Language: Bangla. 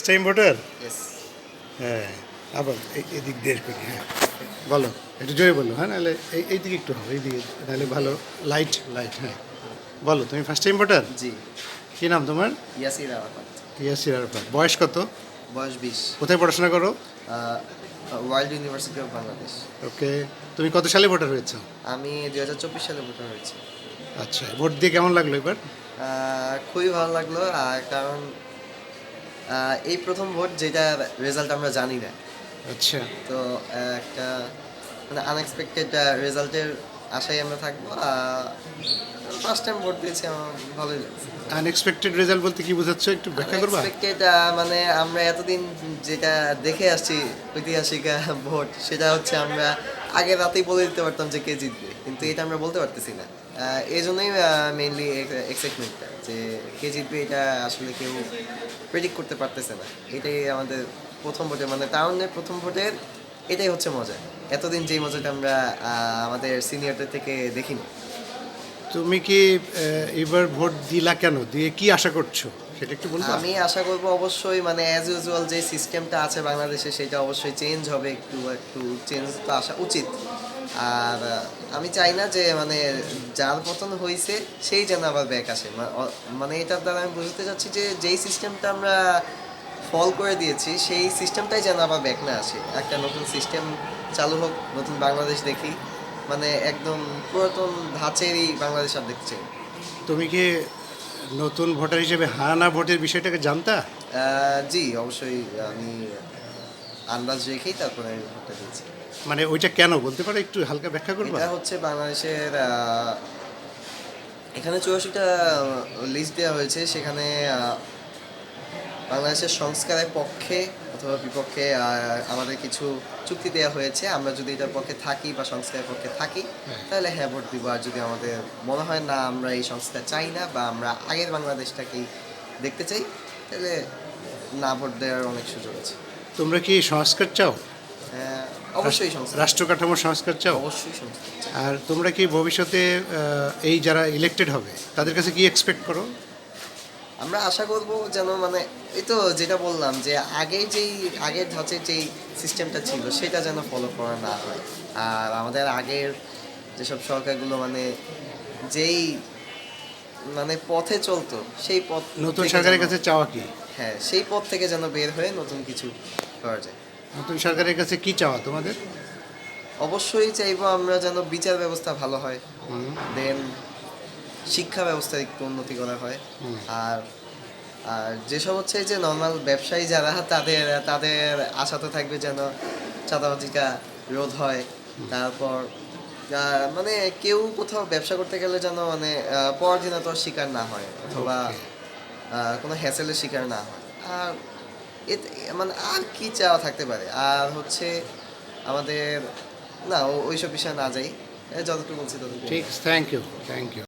Time voter? ইয়েস। হ্যাঁ, আবার এদিক দিয়ে করি। হ্যাঁ, বলো, একটু জোরে বলো। হ্যাঁ, নাহলে এই দিকে একটু হবে, এইদিকে নাহলে ভালো। লাইট লাইট, হ্যাঁ। বলো, তুমি ফার্স্ট টাইম ভোটার? জি। কী নাম তোমার? ইয়াসির আরাফাত। ইয়াসির আরাফাত। বয়স কত? বয়স 20। কোথায় পড়াশোনা করো? World university of Bangladesh. Okay. তুমি কত সালে ভোটার হয়েছো? আমি 2024 সালে ভোটার হয়েছি। আচ্ছা, ভোট দিয়ে কেমন লাগলো এবার? খুবই ভালো লাগলো, কারণ এই প্রথম ভোট যেটা রেজাল্ট আমরা জানি না। আচ্ছা, তো একটা মানে আনএক্সপেক্টেড রেজাল্টের আশায় আমরা থাকবো। ফার্স্ট টাইম ভোট দিয়েছি, আমার ভালোই লাগছে। আনএক্সপেক্টেড রেজাল্ট বলতে কি বোঝাচ্ছ, একটু ব্যাখ্যা করবা? আনএক্সপেক্টেড মানে আমরা এতদিন যেটা দেখে আসছি ঐতিহাসিক ভোট, সেটা হচ্ছে আমরা আগে রাতেই বলে দিতে পারতাম যে কে জিতবে, কিন্তু এটা আমরা বলতে পারতেছি না। এই জন্যই মেইনলি এক্সাইটমেন্টটা যে কে জিতবে, এটা আসলে কেউ প্রেডিক্ট করতে পারতেছে না। এটাই আমাদের প্রথম ভোটের মানে টাউনের প্রথম ভোটের এটাই হচ্ছে মজা। এতদিন যেই মজাটা আমরা আমাদের সিনিয়রদের থেকে দেখিনি। তুমি কি এবার ভোট দিলা কেন? দিয়ে কি আশা করছো সেটা একটু বলবা? আমি আশা করব অবশ্যই মানে অ্যাজ ইউজুয়াল যে সিস্টেমটা আছে বাংলাদেশে সেটা অবশ্যই চেঞ্জ হবে, একটু একটু চেঞ্জ তো আসা উচিত। আর আমি চাই না যে মানে যার পতন হয়েছে সেই যেন আবার ব্যাক আসে। মানে এটার দ্বারা আমি বুঝতে চাচ্ছি যে যেই সিস্টেমটা আমরা ফল করে দিয়েছি সেই সিস্টেমটাই যেন আবার ব্যাক না আসে। একটা নতুন সিস্টেম চালু হোক, নতুন বাংলাদেশ দেখি, মানে একদম পুরাতন ধাঁচেরই বাংলাদেশ আর দেখতে চাই। তুমি কি নতুন ভোটার হিসেবে হা না ভোটের বিষয়টাকে জানতা? জি, অবশ্যই আমি আন্দাজ রেখেই তারপরে আমি ভোটটা দিয়েছি। মানে ওইটা কেন বলতে পারো, একটু হালকা ব্যাখ্যা করবা? এটা হচ্ছে বাংলাদেশের এখানে 84টা লিস্ট দেওয়া হয়েছে, সেখানে বাংলাদেশের সংস্কারের পক্ষে অথবা বিপক্ষে আমাদের কিছু চুক্তি দেওয়া হয়েছে। আমরা যদি এটার পক্ষে থাকি বা সংস্কারের পক্ষে থাকি, তাহলে হ্যাঁ ভোট দিব। আর যদি আমাদের মনে হয় না আমরা এই সংস্কার চাই না বা আমরা আগের বাংলাদেশটাকেই দেখতে চাই, তাহলে না ভোট দেওয়ার অনেক সুযোগ আছে। তোমরা কি সংস্কার চাও? অবশ্যই সংস্কার। রাষ্ট্র কাঠামোর সংস্কার চাও? অবশ্যই সংস্কার চাই। আর তোমরা কি ভবিষ্যতে এই যারা ইলেক্টেড হবে তাদের কাছে কি এক্সপেক্ট করো? আমরা আশা করব যেন মানে এই তো যেটা বললাম যে আগের ধাঁচের যেই সিস্টেমটা ছিল সেটা যেন ফলো করা না হয়। আর আমাদের আগের যেসব সরকারগুলো মানে যেই মানে পথে চলতো সেই পথ নতুন থেকে সরকারের যেন- কাছে চাওয়া কি? হ্যাঁ, সেই পথ থেকে যেন বের হয়ে নতুন কিছু করা যায়। নতুন সরকারের কাছে কি চাওয়া তোমাদের? অবশ্যই চাইবো আমরা যেন বিচার ব্যবস্থা ভালো হয়, হুম, দেন শিক্ষা ব্যবস্থার একটু উন্নতি করা হয়। হুম। আর আর যেসব হচ্ছে যে নর্মাল ব্যবসায়ী যারা তাদের তাদের আশা তো থাকবে যেন চাঁদাবাজিটা রোধ হয়। তারপর মানে কেউ কোথাও ব্যবসা করতে গেলে যেন মানে পরাধীনতার শিকার না হয় অথবা Okay. কোনো হ্যাসেলের শিকার না হয়। আর এতে মানে আর কি চাওয়া থাকতে পারে? আর হচ্ছে আমাদের না ওইসব বিষয়ে না যাই, যতটুকু বলছি ততটুকু। ঠিক, থ্যাংক ইউ, থ্যাংক ইউ।